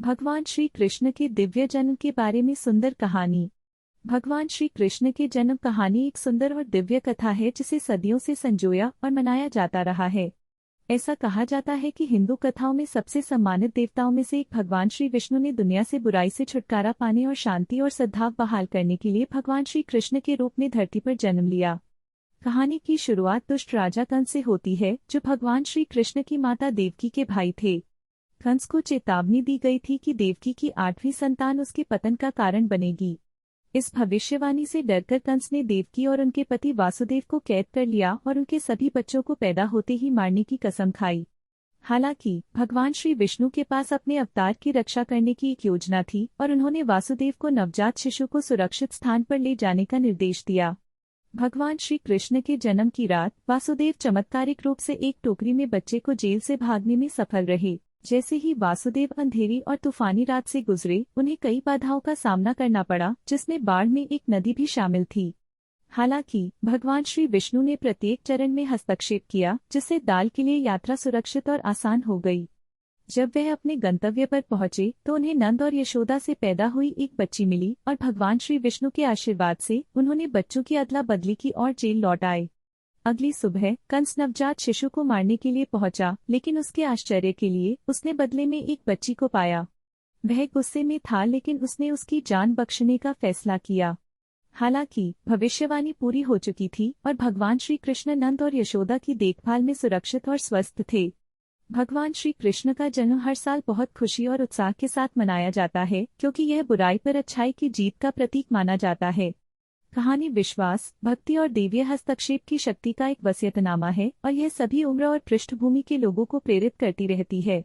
भगवान श्री कृष्ण के दिव्य जन्म के बारे में सुंदर कहानी। भगवान श्री कृष्ण के जन्म कहानी एक सुंदर और दिव्य कथा है जिसे सदियों से संजोया और मनाया जाता रहा है। ऐसा कहा जाता है कि हिंदू कथाओं में सबसे सम्मानित देवताओं में से एक भगवान श्री विष्णु ने दुनिया से बुराई से छुटकारा पाने और शांति और सद्भाव बहाल करने के लिए भगवान श्री कृष्ण के रूप में धरती पर जन्म लिया। कहानी की शुरुआत दुष्ट राजा कंस से होती है, जो भगवान श्री कृष्ण की माता देवकी के भाई थे। कंस को चेतावनी दी गई थी कि देवकी की 8वीं संतान उसके पतन का कारण बनेगी। इस भविष्यवाणी से डरकर कंस ने देवकी और उनके पति वासुदेव को कैद कर लिया और उनके सभी बच्चों को पैदा होते ही मारने की कसम खाई। हालांकि भगवान श्री विष्णु के पास अपने अवतार की रक्षा करने की एक योजना थी और उन्होंने वासुदेव को नवजात शिशु को सुरक्षित स्थान पर ले जाने का निर्देश दिया। भगवान श्री कृष्ण के जन्म की रात वासुदेव चमत्कारिक रूप से एक टोकरी में बच्चे को जेल से भागने में सफल रहे। जैसे ही वासुदेव अंधेरी और तूफानी रात से गुजरे, उन्हें कई बाधाओं का सामना करना पड़ा, जिसमें बाढ़ में एक नदी भी शामिल थी। हालांकि भगवान श्री विष्णु ने प्रत्येक चरण में हस्तक्षेप किया, जिससे दाल के लिए यात्रा सुरक्षित और आसान हो गई। जब वह अपने गंतव्य पर पहुंचे तो उन्हें नंद और यशोदा से पैदा हुई एक बच्ची मिली और भगवान श्री विष्णु के आशीर्वाद से उन्होंने बच्चों की अदला बदली की और जेल लौट आए। अगली सुबह कंस नवजात शिशु को मारने के लिए पहुंचा, लेकिन उसके आश्चर्य के लिए उसने बदले में एक बच्ची को पाया। वह गुस्से में था, लेकिन उसने उसकी जान बख्शने का फैसला किया। हालांकि भविष्यवाणी पूरी हो चुकी थी और भगवान श्री कृष्ण नंद और यशोदा की देखभाल में सुरक्षित और स्वस्थ थे। भगवान श्री कृष्ण का जन्म हर साल बहुत खुशी और उत्साह के साथ मनाया जाता है, क्योंकि यह बुराई पर अच्छाई की जीत का प्रतीक माना जाता है। कहानी विश्वास, भक्ति और देवीय हस्तक्षेप की शक्ति का एक वसीयतनामा है और यह सभी उम्र और पृष्ठभूमि के लोगों को प्रेरित करती रहती है।